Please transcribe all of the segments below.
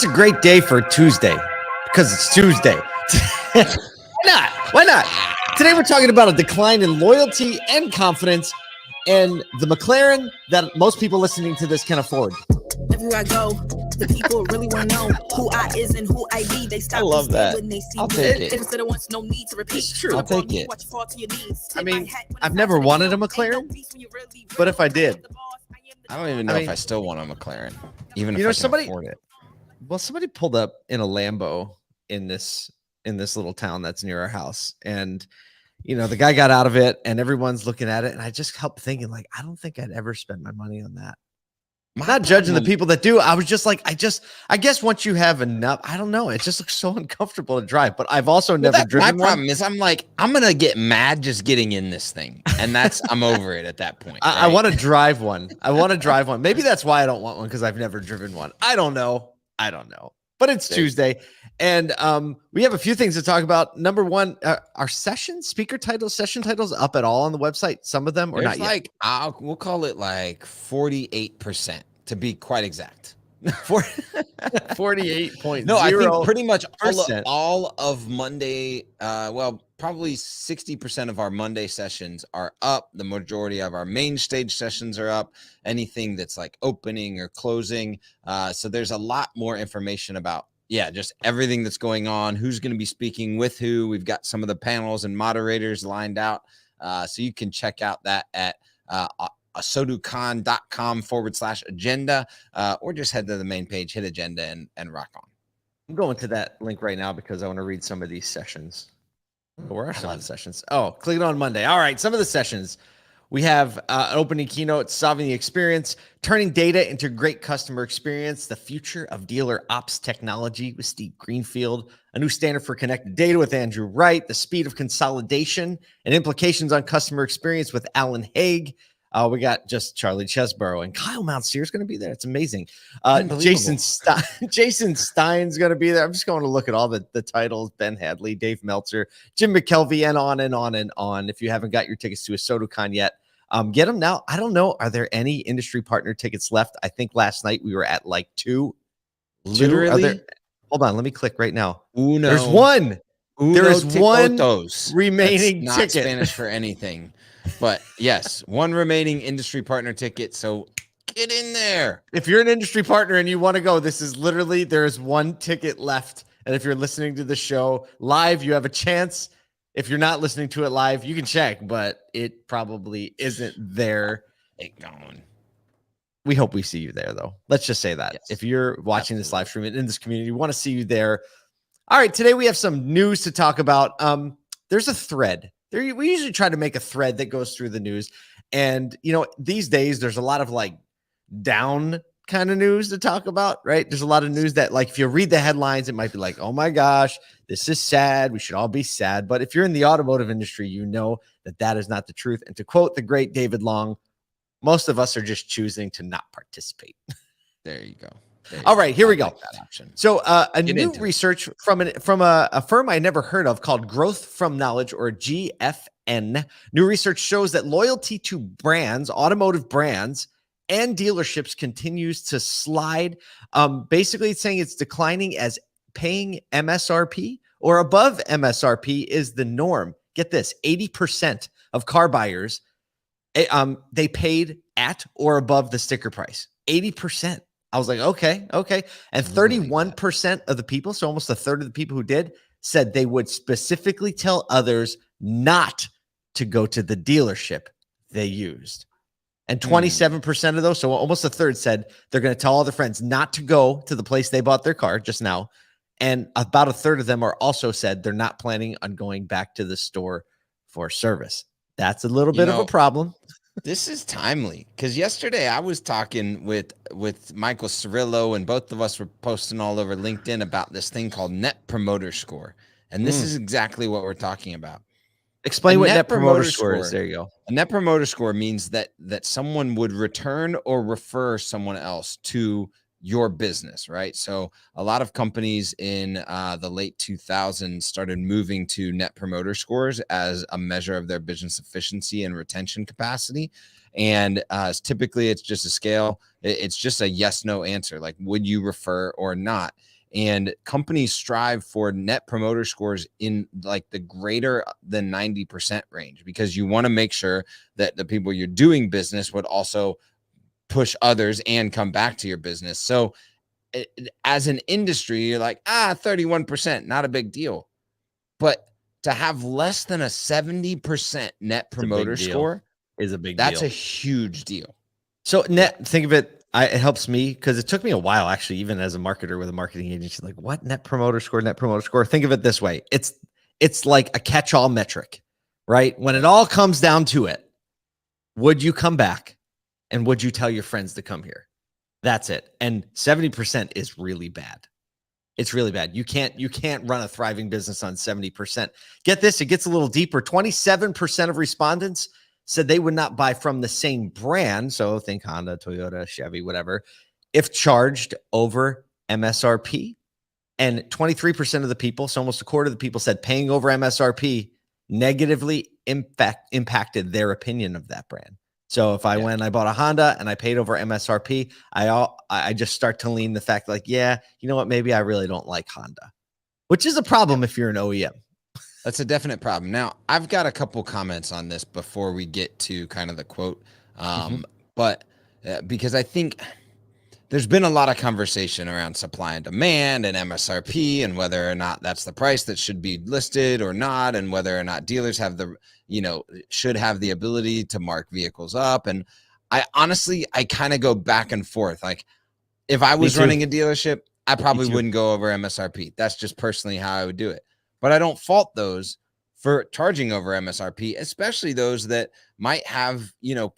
It's a great day for Tuesday because it's Tuesday. Why not? Why not? Today we're talking about a decline in loyalty and confidence and the McLaren that most people listening to this can afford. Everywhere I go, the people really want to know who I is and who I be. They stop. I love that. When they see I'll me. take it. If it wants no need to repeat. It's true. I'll take it. Watch you fall to your knees. I mean, I've never wanted a McLaren, but if I did, I don't even know if I still want a McLaren, even if I can afford it. Well, somebody pulled up in a Lambo in this little town that's near our house, and the guy got out of it, and everyone's looking at it, and I just kept thinking, like, I don't think I'd ever spend my money on that. I'm not judging the people that do. I was just like, I guess once you have enough, I don't know. It just looks so uncomfortable to drive. But I've also never driven. My problem is I'm gonna get mad just getting in this thing, and I'm over it at that point. I want to drive one. Maybe that's why I don't want one, because I've never driven one. I don't know. But it's Tuesday, and we have a few things to talk about. Number one, our session titles up at all on the website? Some of them, or not yet? We'll call it like 48% to be quite exact. 48.0. No, I think pretty much all of Monday. Probably 60% of our Monday sessions are up. The majority of our main stage sessions are up. Anything that's like opening or closing. So there's a lot more information about, just everything that's going on, who's going to be speaking with who. We've got some of the panels and moderators lined out. So you can check out that at ASOTUcon.com/agenda, or just head to the main page, hit agenda, and rock on. I'm going to that link right now because I want to read some of these sessions. Where are some of the sessions? Oh, click it on Monday. All right, some of the sessions. We have an opening keynote, Solving the Experience, Turning Data into Great Customer Experience, The Future of Dealer Ops Technology with Steve Greenfield, a new standard for connected data with Andrew Wright, The Speed of Consolidation and Implications on Customer Experience with Alan Haig. We got just Charlie Chesborough, and Kyle Mount Sears going to be there. It's amazing. Jason Stein's going to be there. I'm just going to look at all the titles. Ben Hadley, Dave Meltzer, Jim McKelvey, and on and on and on. If you haven't got your tickets to ASOTUcon yet, get them now. I don't know. Are there any industry partner tickets left? I think last night we were at like 2. Literally? Hold on. Let me click right now. Uno. There's one. There is one remaining That's not ticket. Spanish for anything. But yes, one remaining industry partner ticket. So get in there. If you're an industry partner and you want to go, this is literally, there's one ticket left. And if you're listening to the show live, you have a chance. If you're not listening to it live, you can check, but it probably isn't there. We hope we see you there, though. Let's just say that. Yes. If you're watching this live stream in this community, we want to see you there. All right, today we have some news to talk about. There's a thread. We usually try to make a thread that goes through the news. And, these days there's a lot of like down kind of news to talk about, right? There's a lot of news that, like, if you read the headlines, it might be like, oh my gosh, this is sad. We should all be sad. But if you're in the automotive industry, you know that is not the truth. And to quote the great David Long, most of us are just choosing to not participate. There you go. All right, here we go. So a new research from a firm I never heard of called Growth from Knowledge, or GFN. New research shows that loyalty to brands, automotive brands, and dealerships continues to slide. Basically, it's saying it's declining as paying MSRP or above MSRP is the norm. Get this, 80% of car buyers, they paid at or above the sticker price. 80%. I was like, okay. And 31% of the people, so almost a third of the people who did, said they would specifically tell others not to go to the dealership they used. And 27% of those, so almost a third, said they're going to tell all their friends not to go to the place they bought their car just now. And about a third of them are also said they're not planning on going back to the store for service. That's a little bit of a problem. This is timely, because yesterday I was talking with Michael Cirillo, and both of us were posting all over LinkedIn about this thing called Net Promoter Score. And this is exactly what we're talking about. Explain what Net Promoter Score is. There you go. A Net Promoter Score means that someone would return or refer someone else to your business, right? So a lot of companies in the late 2000s started moving to Net Promoter Scores as a measure of their business efficiency and retention capacity. And typically it's just a scale. It's just a yes, no answer. Like, would you refer or not? And companies strive for net promoter scores in like the greater than 90% range, because you want to make sure that the people you're doing business would also push others and come back to your business. So as an industry, you're like, 31%, not a big deal. But to have less than a 70% net promoter score is a big deal. That's a huge deal. So think of it. It helps me because it took me a while, actually, even as a marketer with a marketing agency. Like, what net promoter score? Net promoter score. Think of it this way: it's like a catch-all metric, right? When it all comes down to it, would you come back, and would you tell your friends to come here? That's it. And 70% is really bad. It's really bad. You can't run a thriving business on 70%. Get this, it gets a little deeper. 27% of respondents said they would not buy from the same brand. So think Honda, Toyota, Chevy, whatever, if charged over MSRP. And 23% of the people, so almost a quarter of the people, said paying over MSRP negatively impacted their opinion of that brand. So if I went and I bought a Honda and I paid over MSRP, I just start to lean the fact like, you know what, maybe I really don't like Honda, which is a problem if you're an OEM. That's a definite problem. Now, I've got a couple comments on this before we get to kind of the quote. But because I think there's been a lot of conversation around supply and demand and MSRP and whether or not that's the price that should be listed or not, and whether or not dealers have should have the ability to mark vehicles up. And I honestly kind of go back and forth. Like, if I was running a dealership, I probably wouldn't go over MSRP. That's just personally how I would do it. But I don't fault those for charging over MSRP, especially those that might have,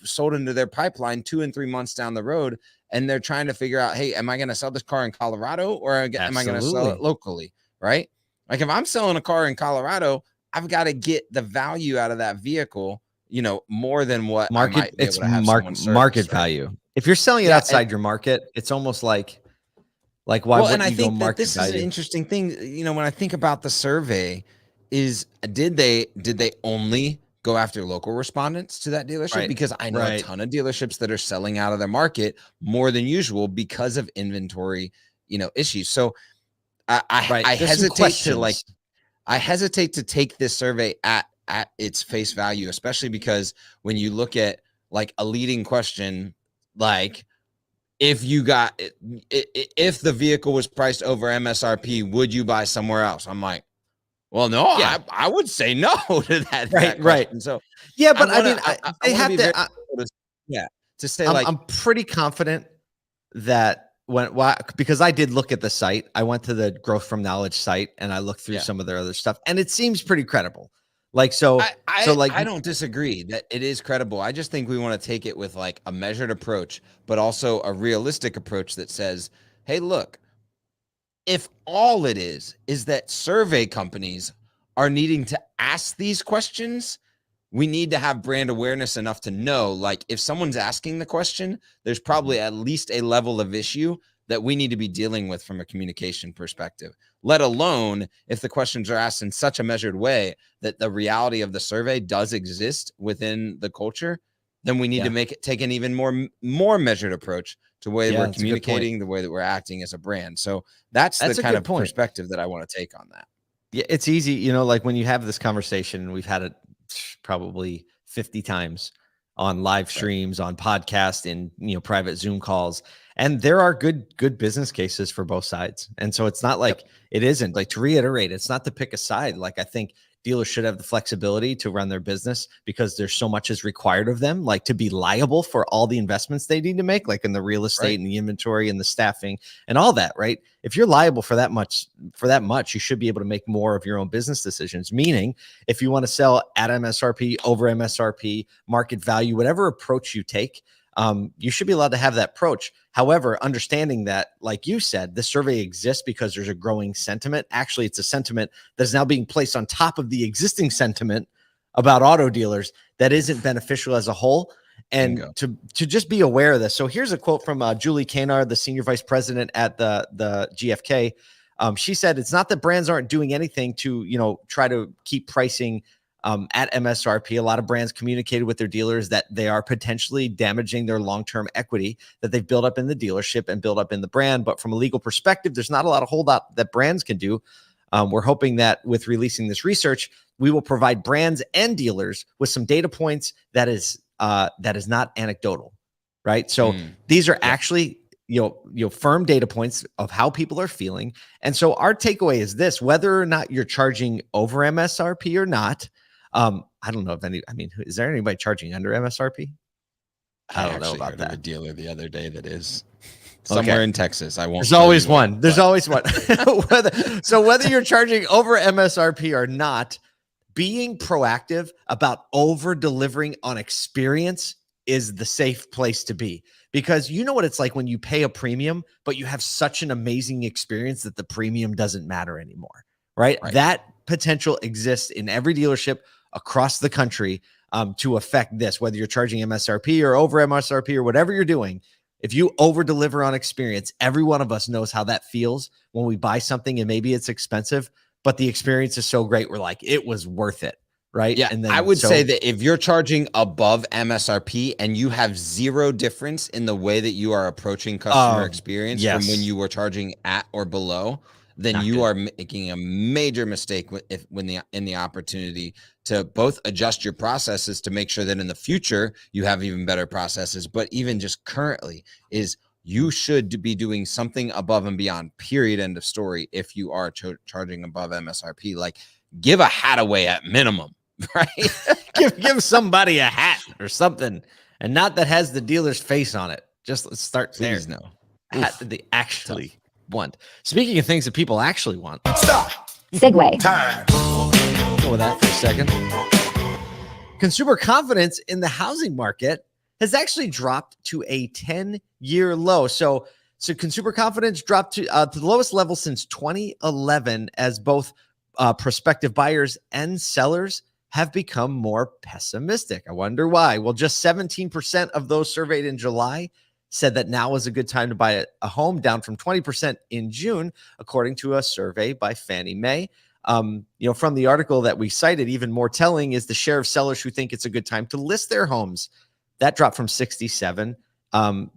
sold into their pipeline 2 and 3 months down the road. And they're trying to figure out, hey, am I going to sell this car in Colorado or am I going to sell it locally? Right? Like, if I'm selling a car in Colorado, I've got to get the value out of that vehicle, more than what market value. If you're selling it outside your market, it's almost like why wouldn't you go market this value? Is an interesting thing. When I think about the survey, is did they only go after local respondents to that dealership? Right. Because I know a ton of dealerships that are selling out of their market more than usual because of inventory, issues. So I hesitate to take this survey at its face value, especially because when you look at like a leading question, like, if the vehicle was priced over MSRP, would you buy somewhere else? I'm like, well, no, I would say no to that. Right. And so, but they have to say, I'm pretty confident that because I did look at the site, I went to the Growth from Knowledge site and I looked through some of their other stuff, and it seems pretty credible. I don't disagree that it is credible. I just think we want to take it with like a measured approach, but also a realistic approach that says, hey, look, if all it is that survey companies are needing to ask these questions, we need to have brand awareness enough to know, like, if someone's asking the question, there's probably at least a level of issue that we need to be dealing with from a communication perspective, let alone if the questions are asked in such a measured way that the reality of the survey does exist within the culture, then we need to take an even more measured approach to the way we're communicating, the way that we're acting as a brand. So that's the kind of perspective that I want to take on that. Yeah, it's easy, like when you have this conversation, we've had it probably 50 times on live streams, on podcasts, in private Zoom calls. And there are good business cases for both sides. And so it's not like it isn't, like, to reiterate, it's not to pick a side. Like, I think dealers should have the flexibility to run their business because there's so much is required of them, like to be liable for all the investments they need to make, like in the real estate and the inventory and the staffing and all that, right? If you're liable for that much, you should be able to make more of your own business decisions. Meaning, if you want to sell at MSRP, over MSRP, market value, whatever approach you take, you should be allowed to have that approach. However, understanding that, like you said, this survey exists because there's a growing sentiment. Actually, it's a sentiment that's now being placed on top of the existing sentiment about auto dealers that isn't beneficial as a whole. And to just be aware of this. So here's a quote from Julie Kanar, the senior vice president at the GFK. She said, it's not that brands aren't doing anything to, try to keep pricing at MSRP. A lot of brands communicated with their dealers that they are potentially damaging their long-term equity that they've built up in the dealership and built up in the brand. But from a legal perspective, there's not a lot of holdout that brands can do. We're hoping that with releasing this research, we will provide brands and dealers with some data points that is not anecdotal, right? So these are actually firm data points of how people are feeling. And so our takeaway is this: whether or not you're charging over MSRP or not, I don't know if is there anybody charging under MSRP? I don't know about that. Of a dealer the other day that is somewhere in Texas. I won't. There's always one. There's always one. whether you're charging over MSRP or not, being proactive about over delivering on experience is the safe place to be, because you know what it's like when you pay a premium, but you have such an amazing experience that the premium doesn't matter anymore, right? That potential exists in every dealership across the country to affect this, whether you're charging MSRP or over MSRP or whatever you're doing. If you over deliver on experience, every one of us knows how that feels when we buy something and maybe it's expensive, but the experience is so great. We're like, it was worth it. Right. Yeah. And then, I would say that if you're charging above MSRP and you have zero difference in the way that you are approaching customer experience from when you were charging at or below, then you are making a major mistake in the opportunity to both adjust your processes to make sure that in the future you have even better processes. But even just currently is you should be doing something above and beyond, period, end of story. If you are charging above MSRP, like give a hat away at minimum. Right. give somebody a hat or something, and not that has the dealer's face on it. Just let's start there. Please no. A hat that they actually want. Speaking of things that people actually want. Stop. Segue. Time. Go with that for a second. Consumer confidence in the housing market has actually dropped to a 10-year low. So consumer confidence dropped to the lowest level since 2011, as both prospective buyers and sellers have become more pessimistic. I wonder why. Well, just 17% of those surveyed in July said that now is a good time to buy a home, down from 20% in June, according to a survey by Fannie Mae. From the article that we cited, even more telling is the share of sellers who think it's a good time to list their homes. That dropped from 67% from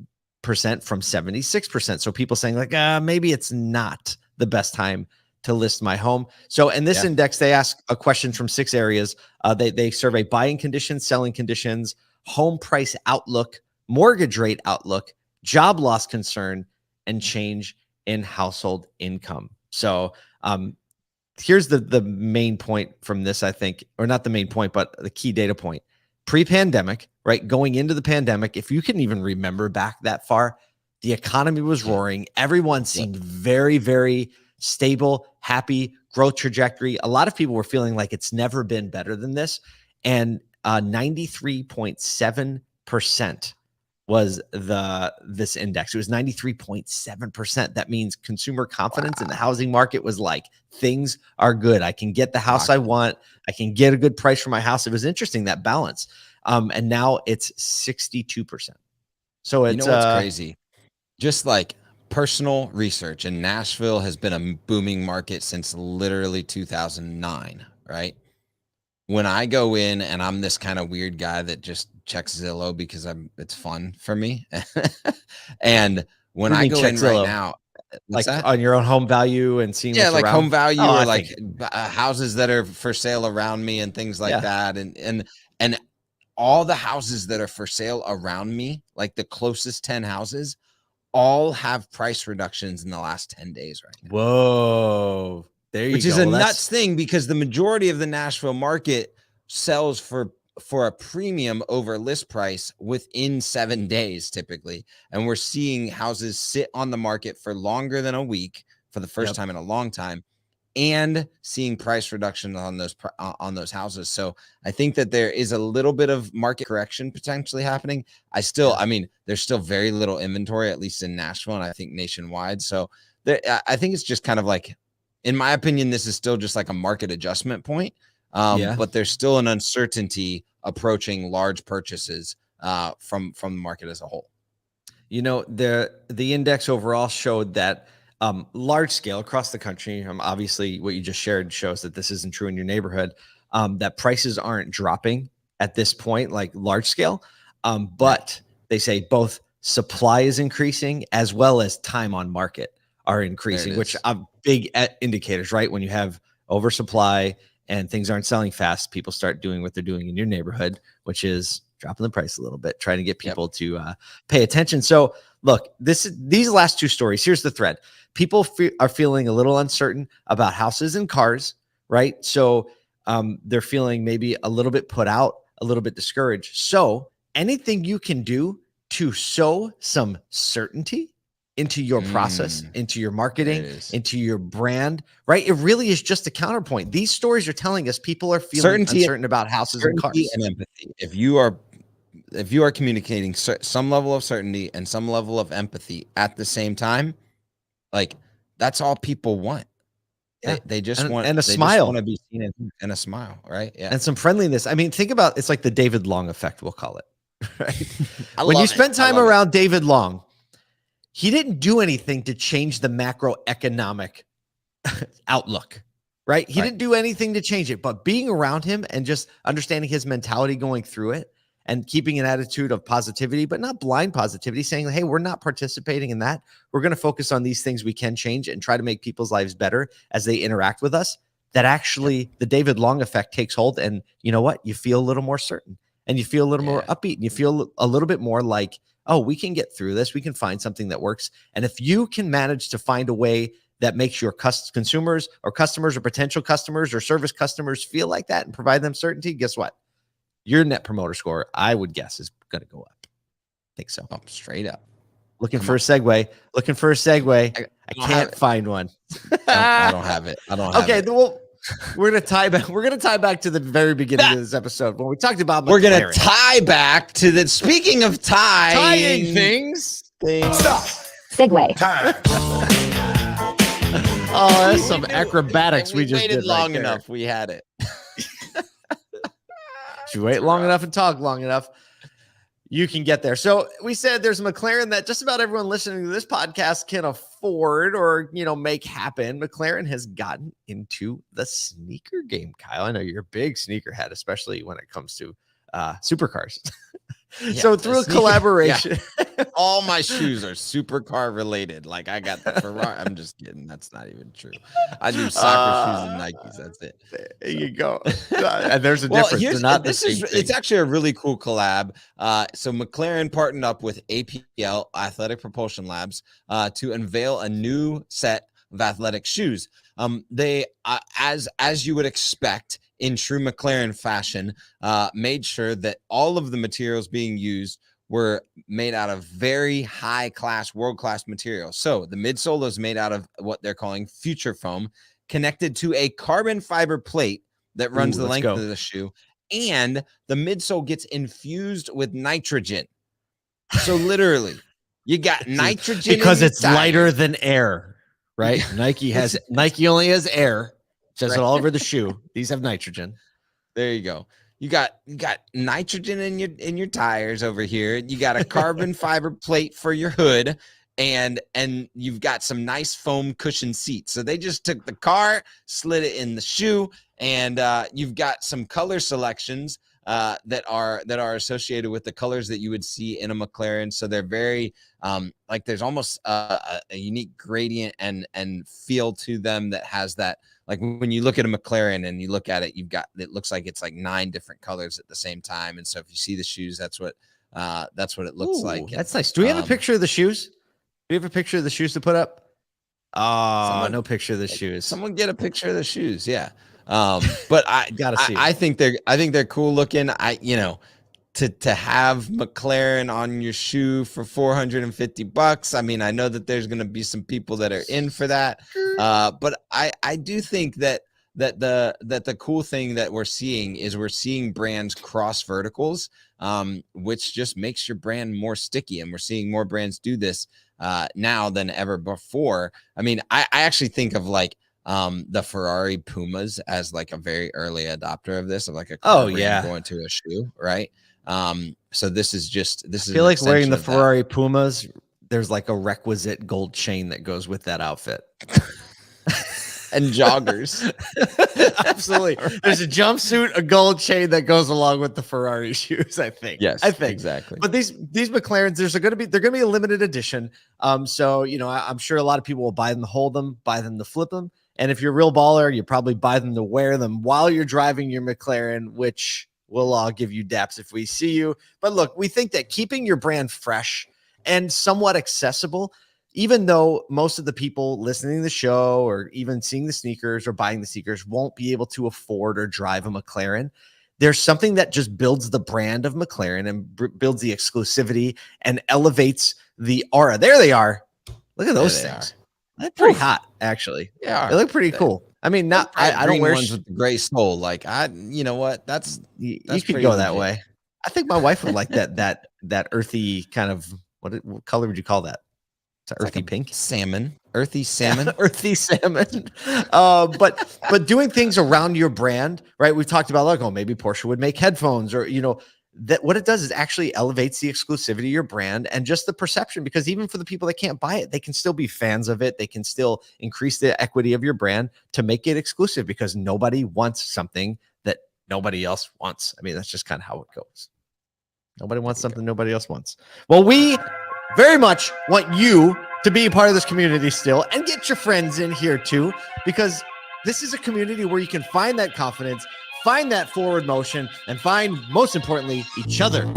76%. So people saying like, maybe it's not the best time to list my home. So in this index, they ask a question from 6 areas. They survey buying conditions, selling conditions, home price outlook, mortgage rate outlook, job loss concern, and change in household income. So here's the main point from this, I think, or not the main point, but the key data point. Pre-pandemic, right? Going into the pandemic, if you can even remember back that far, the economy was roaring. Everyone seemed very, very stable, happy, growth trajectory. A lot of people were feeling like it's never been better than this. And 93.7% was this index. It was 93.7%. That means consumer confidence in the housing market was like, things are good. I can get the house I want. I can get a good price for my house. It was interesting, that balance. And now it's 62%. So it's what's crazy? Just like personal research, and Nashville has been a booming market since literally 2009, right? When I go in and I'm this kind of weird guy that just checks Zillow because it's fun for me. And when I go in Zillow right now, like on your own home value and seeing what's like around? Home value, or like houses that are for sale around me and things like that. And all the houses that are for sale around me, like the closest 10 houses, all have price reductions in the last 10 days right now. Whoa. There you go. Which is a nuts thing, because the majority of the Nashville market sells for a premium over list price within 7 days typically. And we're seeing houses sit on the market for longer than a week for the first time in a long time, and seeing price reduction on those houses. So I think that there is a little bit of market correction potentially happening. I mean, there's still very little inventory, at least in Nashville, and I think nationwide. So I think it's just kind of like, in my opinion, this is still just like a market adjustment point. But there's still an uncertainty approaching large purchases from the market as a whole. The index overall showed that large scale across the country, obviously what you just shared shows that this isn't true in your neighborhood, that prices aren't dropping at this point, like large scale. But they say both supply is increasing as well as time on market are increasing, which are big indicators, right? When you have oversupply and things aren't selling fast, people start doing what they're doing in your neighborhood, which is dropping the price a little bit, trying to get people to pay attention. So look, these last two stories, here's the thread. People are feeling a little uncertain about houses and cars, right? So they're feeling maybe a little bit put out, a little bit discouraged. So anything you can do to sow some certainty into your process, into your marketing, into your brand, right? It really is just a counterpoint. These stories are telling us people are feeling uncertain about houses and cars. And empathy. If you are communicating some level of certainty and some level of empathy at the same time, like that's all people want. Yeah. They just want and a smile, want to be seen and a smile, right? Yeah, and some friendliness. I mean, think about it's like the David Long effect, we'll call it. Right? When you spend time around David Long, he didn't do anything to change the macroeconomic outlook, right? He didn't do anything to change it, but being around him and just understanding his mentality going through it and keeping an attitude of positivity, but not blind positivity, saying, hey, we're not participating in that. We're going to focus on these things we can change and try to make people's lives better as they interact with us. That actually the David Long effect takes hold. And you know what? You feel a little more certain and you feel a little more upbeat and you feel a little bit more like, oh, we can get through this. We can find something that works. And if you can manage to find a way that makes your consumers or customers or potential customers or service customers feel like that and provide them certainty, guess what? Your net promoter score, I would guess, is going to go up. I think so. Up straight up. Looking for a segue. I can't find one. I don't have it. Okay, well, we're gonna tie back. We're gonna tie back to the very beginning of this episode when we talked about McLaren. We're gonna tie back to the. Speaking of tying things. Stop. Segue. Oh, that's some acrobatics we just waited did. Long right enough. We had it. If you wait long enough and talk long enough, you can get there. So we said there's a McLaren that just about everyone listening to this podcast can afford or, make happen. McLaren has gotten into the sneaker game, Kyle. I know you're a big sneakerhead, especially when it comes to supercars. So through a collaboration, all my shoes are supercar related. Like I got the Ferrari. I'm just kidding. That's not even true. I do soccer shoes and Nikes. That's it. There you go. And there's a difference. It's actually a really cool collab. So McLaren partnered up with APL Athletic Propulsion Labs to unveil a new set of athletic shoes. They as you would expect in true McLaren fashion, made sure that all of the materials being used were made out of very high-class, world-class materials. So the midsole is made out of what they're calling future foam, connected to a carbon fiber plate that runs the length of the shoe, and the midsole gets infused with nitrogen. So literally, you got nitrogen because it's lighter than air, right? Nike only has air. Says it all over the shoe. These have nitrogen. There you go. You got nitrogen in your tires over here. You got a carbon fiber plate for your hood, and you've got some nice foam cushion seats. So they just took the car, slid it in the shoe, and you've got some color selections that are associated with the colors that you would see in a McLaren. So they're very like there's almost a unique gradient and feel to them that has that. Like when you look at a McLaren and you look at it, it looks like it's like 9 different colors at the same time. And so if you see the shoes, that's what it looks like. That's nice. Do we have a picture of the shoes? Do we have a picture of the shoes to put up? Oh, no picture of the shoes. Someone get a picture of the shoes. Yeah. But I gotta see. I think they're cool looking. To have McLaren on your shoe for $450. I mean, I know that there's going to be some people that are in for that. But I do think that the cool thing that we're seeing brands cross verticals, which just makes your brand more sticky. And we're seeing more brands do this now than ever before. I mean, I actually think of like the Ferrari Pumas as like a very early adopter of this, of like a car going to a shoe, right? So this is I feel like wearing the Ferrari Pumas, there's like a requisite gold chain that goes with that outfit. and joggers. Absolutely. There's a jumpsuit, a gold chain that goes along with the Ferrari shoes, I think. Yes, I think exactly. But these McLarens, they're going to be a limited edition. So, you know, I'm sure a lot of people will buy them to hold them, buy them to flip them. And if you're a real baller, you probably buy them to wear them while you're driving your McLaren, which we'll all give you daps if we see you. But look, we think that keeping your brand fresh and somewhat accessible, even though most of the people listening to the show or even seeing the sneakers or buying the sneakers won't be able to afford or drive a McLaren, there's something that just builds the brand of McLaren and builds the exclusivity and elevates the aura. There they are. Look at those things. They're pretty hot, actually. Yeah, they look pretty cool. I mean, not I don't wear ones with the gray sole. Like you know what? That's you could go that way. I think my wife would like that earthy kind of what color would you call that? It's earthy like pink, earthy salmon. Earthy salmon. But doing things around your brand, right? We've talked about like, oh, maybe Porsche would make headphones, or you know, that what it does is actually elevates the exclusivity of your brand and just the perception, because even for the people that can't buy it, they can still be fans of it. They can still increase the equity of your brand to make it exclusive, because nobody wants something that nobody else wants. I mean, that's just kind of how it goes. Nobody wants something nobody else wants. Well, we very much want you to be a part of this community still, and get your friends in here too, because this is a community where you can find that confidence, find that forward motion, and find, most importantly, each other.